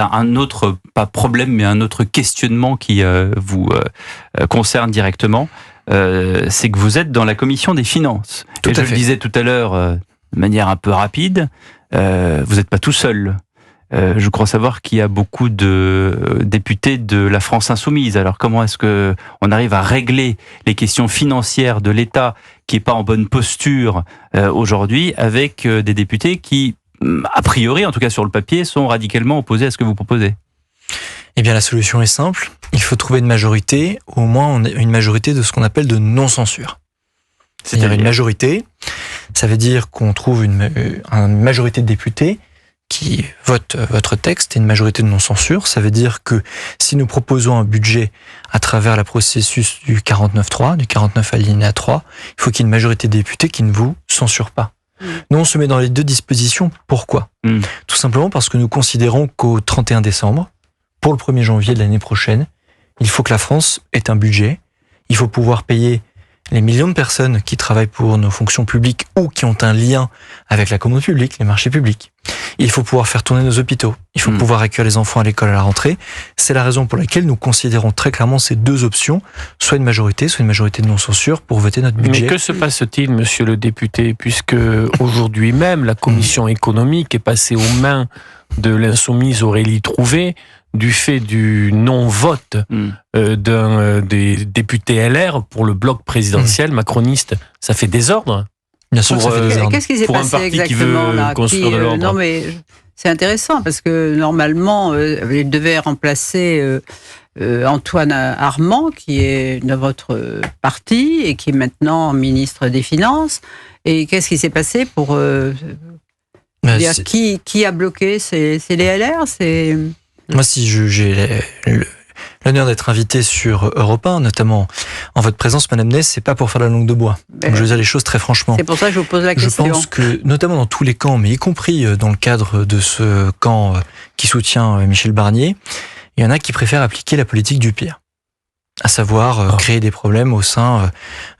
un autre, pas problème, mais un autre questionnement qui vous concerne directement. C'est que vous êtes dans la commission des finances. Et je le disais tout à l'heure de manière un peu rapide, vous n'êtes pas tout seul. Je crois savoir qu'il y a beaucoup de députés de la France insoumise. Alors comment est-ce que on arrive à régler les questions financières de l'État qui est pas en bonne posture aujourd'hui avec des députés qui, a priori, en tout cas sur le papier, sont radicalement opposés à ce que vous proposez? Eh bien, la solution est simple. Il faut trouver une majorité, au moins une majorité de ce qu'on appelle de non-censure. C'est-à-dire une majorité, ça veut dire qu'on trouve une majorité de députés qui votent votre texte et une majorité de non-censure. Ça veut dire que si nous proposons un budget à travers le processus du 49.3, du 49 alinéa 3, il faut qu'il y ait une majorité de députés qui ne vous censurent pas. Nous, on se met dans les deux dispositions. Pourquoi ? Tout simplement parce que nous considérons qu'au 31 décembre, pour le 1er janvier de l'année prochaine, il faut que la France ait un budget. Il faut pouvoir payer les millions de personnes qui travaillent pour nos fonctions publiques ou qui ont un lien avec la commande publique, les marchés publics. Il faut pouvoir faire tourner nos hôpitaux. Il faut pouvoir accueillir les enfants à l'école à la rentrée. C'est la raison pour laquelle nous considérons très clairement ces deux options, soit une majorité de non-censure pour voter notre budget. Mais que se passe-t-il, monsieur le député, puisque aujourd'hui même, la commission économique est passée aux mains de l'insoumise Aurélie Trouvé, du fait du non-vote d'un des députés LR pour le bloc présidentiel macroniste. Ça fait désordre. Bien sûr, ça fait désordre. Qu'est-ce qui s'est passé exactement là, construire de l'ordre. Non mais c'est intéressant parce que normalement il devait remplacer Antoine Armand qui est de votre parti et qui est maintenant ministre des Finances. Et qu'est-ce qui s'est passé pour dire qui a bloqué? C'est les LR? Moi, si j'ai l'honneur d'être invité sur Europe 1, notamment en votre présence, Madame Ney, c'est pas pour faire la langue de bois. Donc, je veux dire les choses très franchement. C'est pour ça que je vous pose la question. Je pense que, notamment dans tous les camps, mais y compris dans le cadre de ce camp qui soutient Michel Barnier, il y en a qui préfèrent appliquer la politique du pire. À savoir créer des problèmes au sein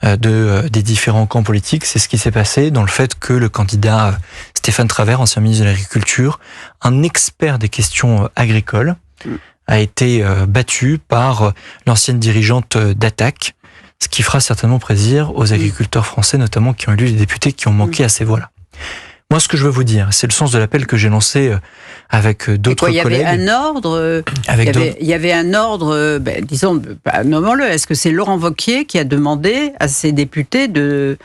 des différents camps politiques. C'est ce qui s'est passé dans le fait que le candidat Stéphane Travert, ancien ministre de l'Agriculture, un expert des questions agricoles, a été battu par l'ancienne dirigeante d'Attaque, ce qui fera certainement plaisir aux agriculteurs français, notamment qui ont élu les députés qui ont manqué à ces voix-là. Moi, ce que je veux vous dire, c'est le sens de l'appel que j'ai lancé avec d'autres collègues. Il y avait un ordre. Il y avait un ordre. Disons, nommons-le. Est-ce que c'est Laurent Wauquiez qui a demandé à ses députés de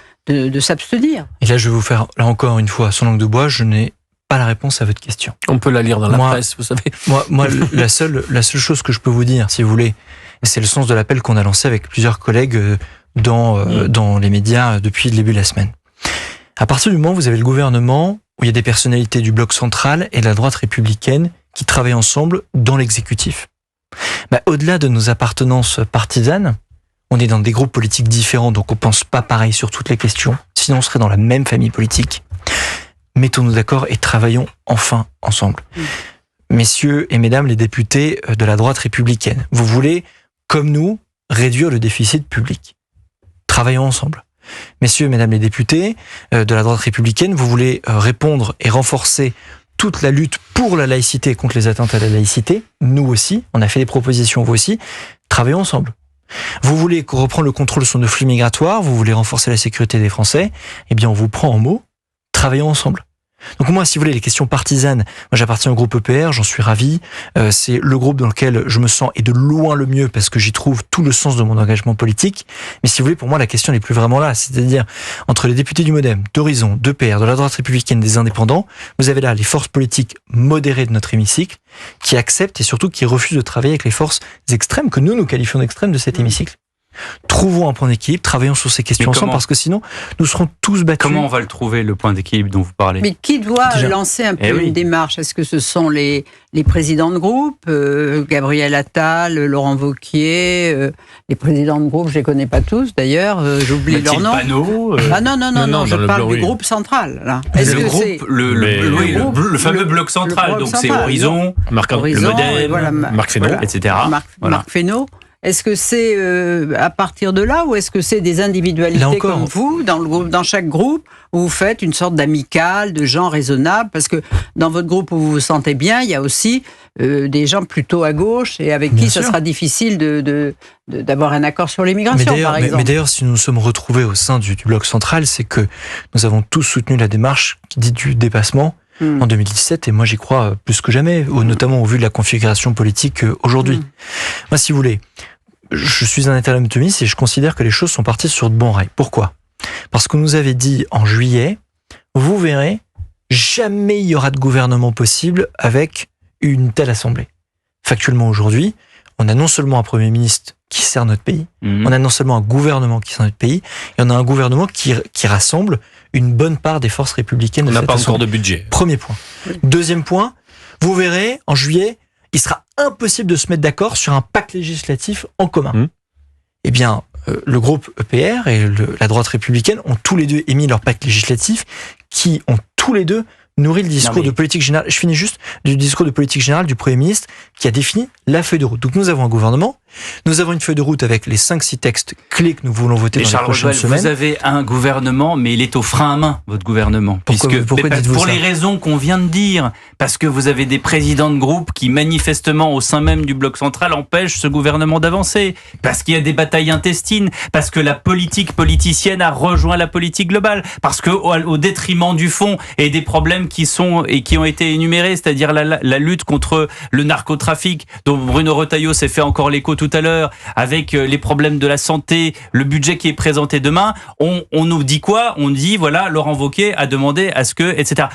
s'abstenir? Et là, je vais vous faire, là encore une fois, sans langue de bois, je n'ai pas la réponse à votre question. On peut la lire dans la presse, vous savez. Moi, la seule chose que je peux vous dire, si vous voulez, c'est le sens de l'appel qu'on a lancé avec plusieurs collègues dans les médias depuis le début de la semaine. À partir du moment où vous avez le gouvernement, où il y a des personnalités du bloc central et de la droite républicaine qui travaillent ensemble dans l'exécutif. Au-delà de nos appartenances partisanes, on est dans des groupes politiques différents, donc on pense pas pareil sur toutes les questions, sinon on serait dans la même famille politique. Mettons-nous d'accord et travaillons enfin ensemble. Messieurs et mesdames les députés de la droite républicaine, vous voulez, comme nous, réduire le déficit public. Travaillons ensemble. Messieurs et mesdames les députés de la droite républicaine, vous voulez répondre et renforcer toute la lutte pour la laïcité et contre les atteintes à la laïcité. Nous aussi, on a fait des propositions, vous aussi. Travaillons ensemble. Vous voulez reprendre le contrôle sur nos flux migratoires, vous voulez renforcer la sécurité des Français, eh bien on vous prend en mot, travaillons ensemble. Donc moi, si vous voulez, les questions partisanes, moi j'appartiens au groupe EPR, j'en suis ravi. C'est le groupe dans lequel je me sens et de loin le mieux parce que j'y trouve tout le sens de mon engagement politique. Mais si vous voulez, pour moi, la question n'est plus vraiment là. C'est-à-dire, entre les députés du MoDem, d'Horizon, d'EPR, de la droite républicaine, des indépendants, vous avez là les forces politiques modérées de notre hémicycle qui acceptent et surtout qui refusent de travailler avec les forces extrêmes que nous qualifions d'extrêmes de cet hémicycle. Trouvons un point d'équilibre, travaillons sur ces questions ensemble parce que sinon nous serons tous battus. Comment on va le trouver, le point d'équilibre dont vous parlez? Mais qui doit lancer un peu une démarche? Est-ce que ce sont les présidents de groupe, Gabriel Attal, Laurent Wauquiez, les présidents de groupe, je les connais pas tous d'ailleurs, j'oublie leur nom. Panot, non, je parle du groupe central. Là. Est-ce que c'est le fameux bloc central, donc c'est Horizon, le MoDem, Marc Fesneau, etc. Marc Fesneau. Est-ce que c'est à partir de là ou est-ce que c'est des individualités comme vous, dans le groupe, dans chaque groupe, où vous faites une sorte d'amicale, de gens raisonnables? Parce que dans votre groupe où vous vous sentez bien, il y a aussi des gens plutôt à gauche et avec qui ça sera difficile d'avoir un accord sur l'immigration, par exemple. Mais d'ailleurs, si nous nous sommes retrouvés au sein du bloc central, c'est que nous avons tous soutenu la démarche qui dit du dépassement en 2017, et moi j'y crois plus que jamais, notamment au vu de la configuration politique aujourd'hui. Moi, si vous voulez, je suis un éternel optimiste et je considère que les choses sont parties sur de bons rails. Pourquoi ? Parce qu'on nous avait dit en juillet, vous verrez, jamais il y aura de gouvernement possible avec une telle assemblée. Factuellement aujourd'hui, on a non seulement un Premier ministre qui sert notre pays, on a non seulement un gouvernement qui sert notre pays, et on a un gouvernement qui rassemble une bonne part des forces républicaines. On n'a pas encore de budget. Premier point. Deuxième point, vous verrez, en juillet, il sera impossible de se mettre d'accord sur un pacte législatif en commun. Eh bien, le groupe EPR et la droite républicaine ont tous les deux émis leur pacte législatif qui ont tous les deux nourri le discours de politique générale. Je finis juste du discours de politique générale du Premier ministre qui a défini la feuille de route. Donc nous avons un gouvernement, nous avons une feuille de route avec les 5-6 textes clés que nous voulons voter dans les prochaines semaines. Vous avez un gouvernement, mais il est au frein à main, votre gouvernement. Pourquoi dites-vous pour ça ? les raisons qu'on vient de dire. Parce que vous avez des présidents de groupe qui, manifestement, au sein même du bloc central, empêchent ce gouvernement d'avancer. Parce qu'il y a des batailles intestines. Parce que la politique politicienne a rejoint la politique globale. Parce que, au détriment du fond et des problèmes qui ont été énumérés, c'est-à-dire la lutte contre le narcotrafic, dont Bruno Retailleau s'est fait encore l'écho tout à l'heure, avec les problèmes de la santé, le budget qui est présenté demain, on nous dit quoi ? On dit, voilà, Laurent Wauquiez a demandé à ce que, etc.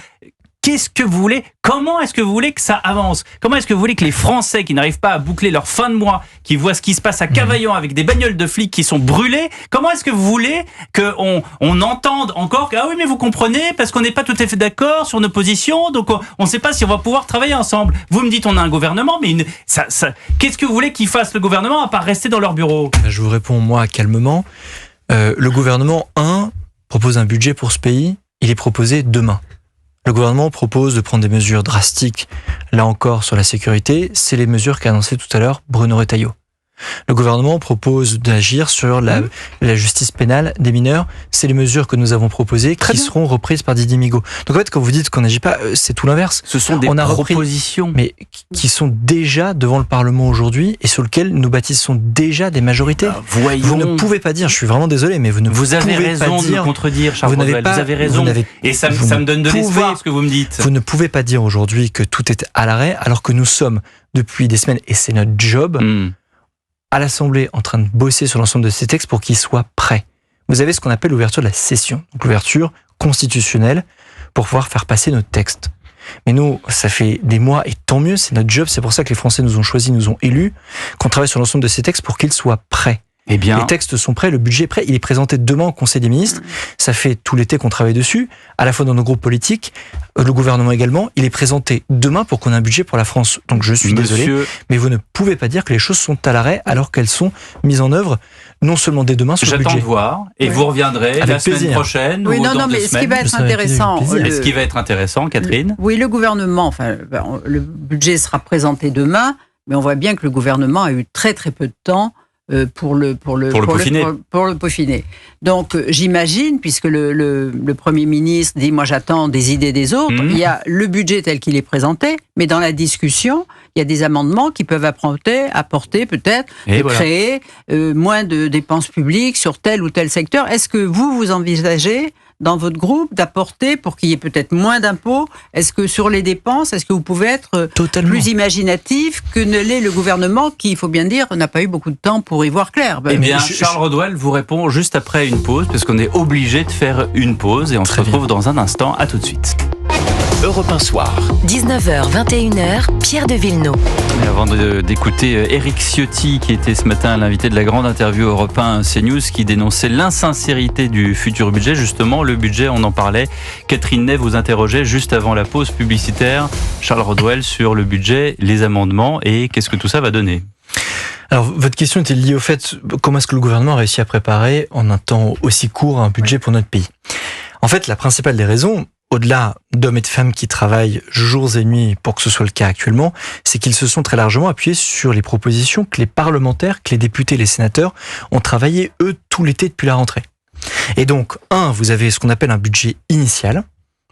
Qu'est-ce que vous voulez ? Comment est-ce que vous voulez que ça avance ? Comment est-ce que vous voulez que les Français qui n'arrivent pas à boucler leur fin de mois, qui voient ce qui se passe à Cavaillon avec des bagnoles de flics qui sont brûlées, comment est-ce que vous voulez qu'on entende encore que, ah oui, mais vous comprenez, parce qu'on n'est pas tout à fait d'accord sur nos positions, donc on ne sait pas si on va pouvoir travailler ensemble. Vous me dites on a un gouvernement, mais qu'est-ce que vous voulez qu'ils fassent le gouvernement à part rester dans leur bureau ? Je vous réponds moi calmement. Le gouvernement, propose un budget pour ce pays, il est proposé demain. Le gouvernement propose de prendre des mesures drastiques, là encore, sur la sécurité. C'est les mesures qu'a annoncées tout à l'heure Bruno Retailleau. Le gouvernement propose d'agir sur la justice pénale des mineurs. C'est les mesures que nous avons proposées qui seront reprises par Didier Migaud. Donc en fait, quand vous dites qu'on n'agit pas, c'est tout l'inverse. Ce sont des propositions. Mais qui sont déjà devant le Parlement aujourd'hui et sur lesquelles nous bâtissons déjà des majorités. Vous ne pouvez pas dire, je suis vraiment désolé, mais vous ne pouvez pas dire... Vous avez raison de me contredire, Charles Rodwell. Vous avez raison. Et ça me donne de l'espoir, ce que vous me dites. Vous ne pouvez pas dire aujourd'hui que tout est à l'arrêt, alors que nous sommes, depuis des semaines, et c'est notre job... à l'Assemblée en train de bosser sur l'ensemble de ces textes pour qu'ils soient prêts. Vous avez ce qu'on appelle l'ouverture de la session, donc l'ouverture constitutionnelle pour pouvoir faire passer nos textes. Mais nous, ça fait des mois et tant mieux, c'est notre job, c'est pour ça que les Français nous ont choisis, nous ont élus, qu'on travaille sur l'ensemble de ces textes pour qu'ils soient prêts. Eh bien, les textes sont prêts, le budget est prêt, il est présenté demain au Conseil des ministres. Ça fait tout l'été qu'on travaille dessus, à la fois dans nos groupes politiques, le gouvernement également. Il est présenté demain pour qu'on ait un budget pour la France. Donc je suis désolé, mais vous ne pouvez pas dire que les choses sont à l'arrêt alors qu'elles sont mises en œuvre non seulement dès demain sur le budget. J'attends de voir et vous reviendrez la semaine prochaine ou dans 2 semaines. Ce qui va être intéressant... Ce qui va être intéressant, Catherine ? Oui, le gouvernement, le budget sera présenté demain, mais on voit bien que le gouvernement a eu très très peu de temps pour le peaufiner. Donc j'imagine, puisque le Premier ministre dit moi j'attends des idées des autres, il y a le budget tel qu'il est présenté, mais dans la discussion, il y a des amendements qui peuvent apporter peut-être, créer moins de dépenses publiques sur tel ou tel secteur. Est-ce que vous envisagez dans votre groupe d'apporter pour qu'il y ait peut-être moins d'impôts? Est-ce que sur les dépenses, est-ce que vous pouvez être plus imaginatif que ne l'est le gouvernement qui, il faut bien dire, n'a pas eu beaucoup de temps pour y voir clair? Eh bien, Charles Rodwell vous répond juste après une pause, parce qu'on est obligé de faire une pause et on se retrouve dans un instant. À tout de suite. Europe 1 Soir. 19h, 21h, Pierre de Villeneuve. Et avant d'écouter Éric Ciotti, qui était ce matin l'invité de la grande interview Europe 1 CNews, qui dénonçait l'insincérité du futur budget. Justement, le budget, on en parlait. Catherine Ney vous interrogeait juste avant la pause publicitaire, Charles Rodwell, sur le budget, les amendements et qu'est-ce que tout ça va donner. Alors, votre question était liée au fait, comment est-ce que le gouvernement a réussi à préparer en un temps aussi court un budget pour notre pays? En fait, la principale des raisons, au-delà d'hommes et de femmes qui travaillent jours et nuits pour que ce soit le cas actuellement, c'est qu'ils se sont très largement appuyés sur les propositions que les parlementaires, que les députés, les sénateurs ont travaillé, eux, tout l'été depuis la rentrée. Et donc, vous avez ce qu'on appelle un budget initial,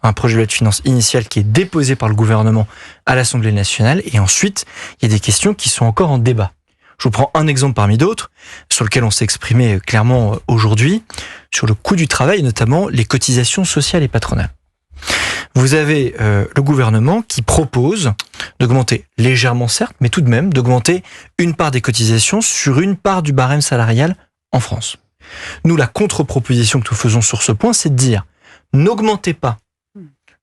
un projet de loi de finances initial qui est déposé par le gouvernement à l'Assemblée nationale, et ensuite, il y a des questions qui sont encore en débat. Je vous prends un exemple parmi d'autres, sur lequel on s'est exprimé clairement aujourd'hui, sur le coût du travail, et notamment les cotisations sociales et patronales. Vous avez le gouvernement qui propose d'augmenter légèrement, certes, mais tout de même d'augmenter une part des cotisations sur une part du barème salarial en France. Nous, la contre-proposition que nous faisons sur ce point, c'est de dire n'augmentez pas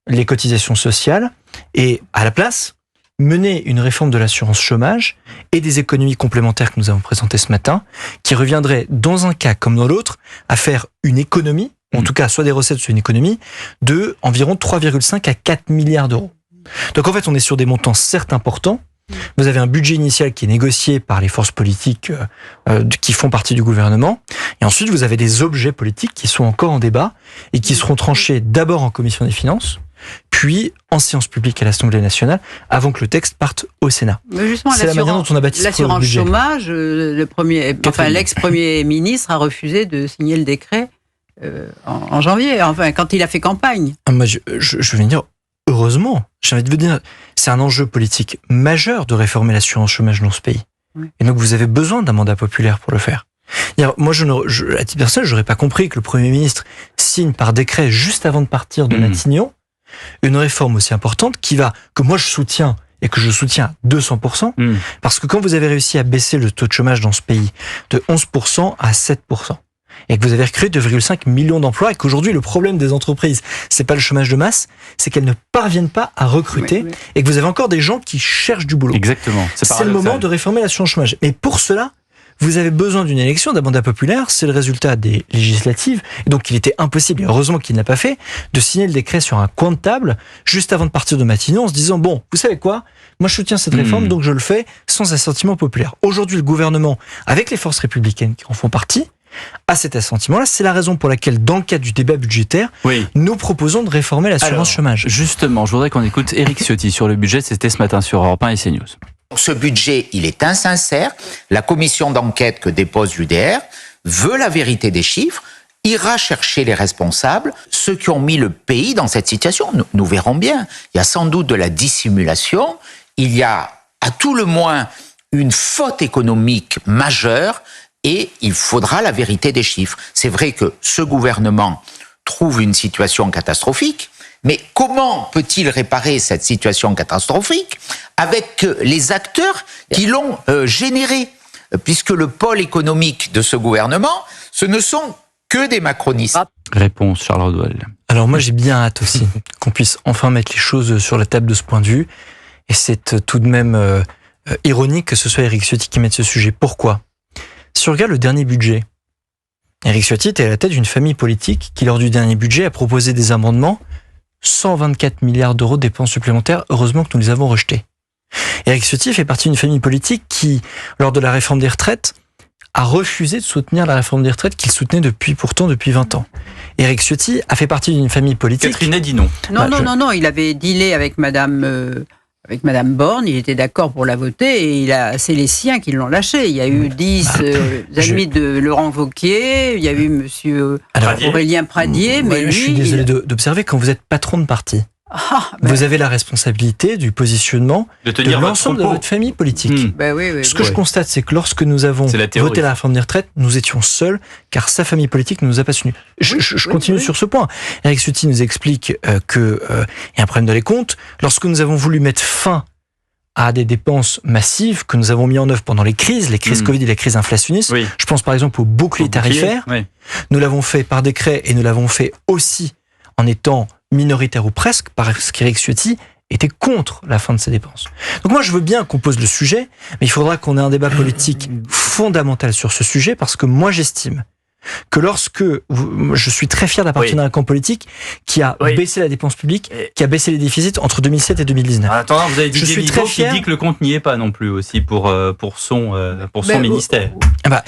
les cotisations sociales et à la place, mener une réforme de l'assurance chômage et des économies complémentaires que nous avons présentées ce matin, qui reviendraient dans un cas comme dans l'autre à faire une économie, en tout cas soit des recettes, soit une économie, de environ 3,5 à 4 milliards d'euros. Donc en fait, on est sur des montants certes importants. Vous avez un budget initial qui est négocié par les forces politiques qui font partie du gouvernement. Et ensuite, vous avez des objets politiques qui sont encore en débat et qui seront tranchés d'abord en commission des finances, puis en séance publique à l'Assemblée nationale, avant que le texte parte au Sénat. C'est la manière dont on a bâti l'assurance chômage. L'ex-premier ministre a refusé de signer le décret en janvier, quand il a fait campagne. Moi, je veux dire, heureusement, j'ai envie de vous dire, c'est un enjeu politique majeur de réformer l'assurance chômage dans ce pays. Oui. Et donc, vous avez besoin d'un mandat populaire pour le faire. Moi, à titre personnel, j'aurais pas compris que le Premier ministre signe par décret juste avant de partir de Matignon une réforme aussi importante que moi je soutiens et que je soutiens 200%, parce que quand vous avez réussi à baisser le taux de chômage dans ce pays de 11% à 7%, et que vous avez recréé 2,5 millions d'emplois, et qu'aujourd'hui le problème des entreprises, c'est pas le chômage de masse, c'est qu'elles ne parviennent pas à recruter, et que vous avez encore des gens qui cherchent du boulot. Exactement. C'est le moment de réformer l'assurance chômage. Mais pour cela, vous avez besoin d'une élection, d'un mandat populaire, c'est le résultat des législatives, et donc il était impossible, et heureusement qu'il n'a pas fait, de signer le décret sur un coin de table, juste avant de partir de Matignon, en se disant, bon, vous savez quoi, moi je soutiens cette réforme, donc je le fais sans assentiment populaire. Aujourd'hui, le gouvernement, avec les forces républicaines qui en font partie, a cet assentiment-là. C'est la raison pour laquelle, dans le cadre du débat budgétaire, nous proposons de réformer l'assurance chômage. Justement, je voudrais qu'on écoute Éric Ciotti sur le budget, c'était ce matin sur Europe 1 et CNews. Ce budget, il est insincère. La commission d'enquête que dépose l'UDR veut la vérité des chiffres, ira chercher les responsables, ceux qui ont mis le pays dans cette situation. Nous verrons bien. Il y a sans doute de la dissimulation. Il y a, à tout le moins, une faute économique majeure et il faudra la vérité des chiffres. C'est vrai que ce gouvernement trouve une situation catastrophique, mais comment peut-il réparer cette situation catastrophique avec les acteurs qui l'ont générée ? Puisque le pôle économique de ce gouvernement, ce ne sont que des macronistes. Réponse Charles Rodwell. Alors moi j'ai bien hâte aussi qu'on puisse enfin mettre les choses sur la table de ce point de vue. Et c'est tout de même ironique que ce soit Éric Ciotti qui mette ce sujet. Pourquoi ? Si on regarde le dernier budget, Éric Ciotti était à la tête d'une famille politique qui, lors du dernier budget, a proposé des amendements 124 milliards d'euros de dépenses supplémentaires. Heureusement que nous les avons rejetés. Éric Ciotti fait partie d'une famille politique qui, lors de la réforme des retraites, a refusé de soutenir la réforme des retraites qu'il soutenait depuis 20 ans. Éric Ciotti a fait partie d'une famille politique... Catherine a dit non. Non, il avait dealé avec Madame Borne, il était d'accord pour la voter et c'est les siens qui l'ont lâché. Il y a eu 10 amis de Laurent Wauquiez, il y a eu monsieur Aurélien Pradier, mais lui... Je suis désolé d'observer, quand vous êtes patron de parti, vous avez la responsabilité du positionnement de l'ensemble de votre famille politique. Ce que je constate, c'est que lorsque nous avons voté la réforme des retraites, nous étions seuls, car sa famille politique ne nous a pas soutenus. Je continue sur ce point. Éric Ciotti nous explique qu'il y a un problème dans les comptes. Lorsque nous avons voulu mettre fin à des dépenses massives que nous avons mis en œuvre pendant les crises Covid et les crises inflationnistes, je pense par exemple au bouclier tarifaire, nous l'avons fait par décret et nous l'avons fait aussi en étant minoritaire ou presque, parce qu'Éric Ciotti était contre la fin de ces dépenses. Donc moi, je veux bien qu'on pose le sujet, mais il faudra qu'on ait un débat politique fondamental sur ce sujet, parce que moi, j'estime que lorsque je suis très fier d'appartenir à un camp politique qui a baissé la dépense publique, qui a baissé les déficits entre 2007 et 2019. Attends, vous avez dit qui dit que le compte n'y est pas non plus aussi pour son ministère.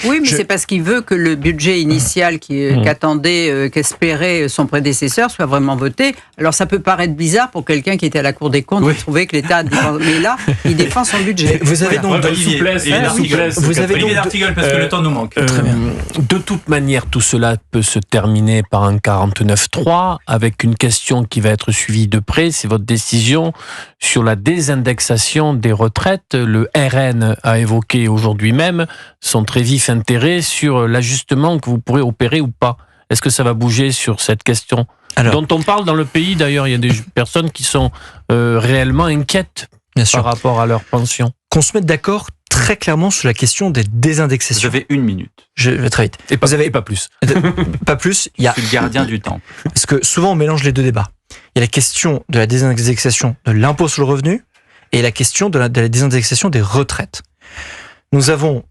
Oui, mais c'est parce qu'il veut que le budget initial qu'espérait son prédécesseur soit vraiment voté. Alors ça peut paraître bizarre pour quelqu'un qui était à la Cour des comptes, qui trouvait que l'État défend, mais là, il défend son budget. Vous avez donc Olivier d'Artigol, parce que le temps nous manque. Très bien. De toute manière, tout cela peut se terminer par un 49.3 avec une question qui va être suivie de près, c'est votre décision sur la désindexation des retraites. Le RN a évoqué aujourd'hui même son très vif intérêt sur l'ajustement que vous pourrez opérer ou pas. Est-ce que ça va bouger sur cette question dont on parle dans le pays? D'ailleurs, il y a des personnes qui sont réellement inquiètes par rapport à leur pension. Qu'on se mette d'accord très clairement sur la question des désindexations. Vous avez 1 minute. Je vais très vite. Et pas plus. Pas plus. Je suis le gardien du temps. Parce que souvent, on mélange les deux débats. Il y a la question de la désindexation de l'impôt sur le revenu et la question de la désindexation des retraites. Nous avons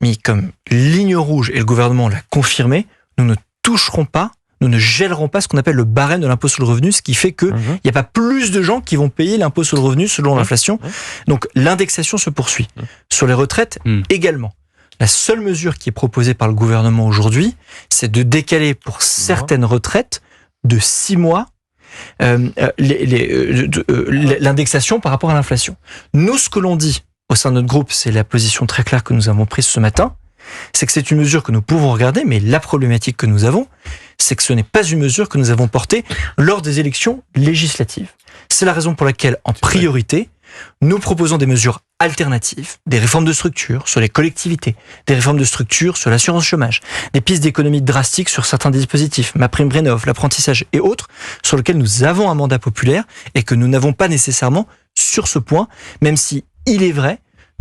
mis comme ligne rouge, et le gouvernement l'a confirmé, nous ne toucherons pas, nous ne gèlerons pas ce qu'on appelle le barème de l'impôt sur le revenu, ce qui fait qu'il n'y a pas plus de gens qui vont payer l'impôt sur le revenu selon l'inflation. Donc l'indexation se poursuit. Sur les retraites également. La seule mesure qui est proposée par le gouvernement aujourd'hui, c'est de décaler pour certaines retraites de 6 mois l'indexation par rapport à l'inflation. Nous, ce que l'on dit au sein de notre groupe, c'est la position très claire que nous avons prise ce matin, c'est que c'est une mesure que nous pouvons regarder, mais la problématique que nous avons, c'est que ce n'est pas une mesure que nous avons portée lors des élections législatives. C'est la raison pour laquelle, en priorité, nous proposons des mesures alternatives, des réformes de structure sur les collectivités, des réformes de structure sur l'assurance chômage, des pistes d'économie drastiques sur certains dispositifs, MaPrimeRénov', l'apprentissage et autres, sur lesquels nous avons un mandat populaire et que nous n'avons pas nécessairement sur ce point, même si il est vrai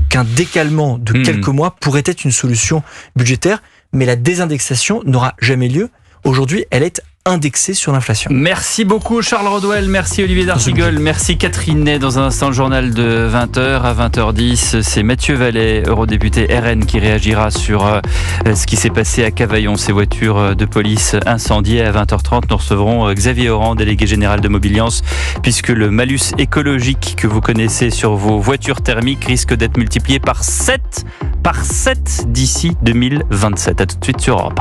qu'un décalement de quelques mois pourrait être une solution budgétaire, mais la désindexation n'aura jamais lieu. Aujourd'hui, elle est indexée sur l'inflation. Merci beaucoup Charles Rodwell, merci Olivier d'Artigol, merci Catherine Ney. Dans un instant, le journal de 20h à 20h10, c'est Mathieu Vallet, eurodéputé RN, qui réagira sur ce qui s'est passé à Cavaillon, ces voitures de police incendiées. À 20h30, nous recevrons Xavier Oran, délégué général de Mobiliance, puisque le malus écologique que vous connaissez sur vos voitures thermiques risque d'être multiplié par 7 d'ici 2027. À tout de suite sur Europe.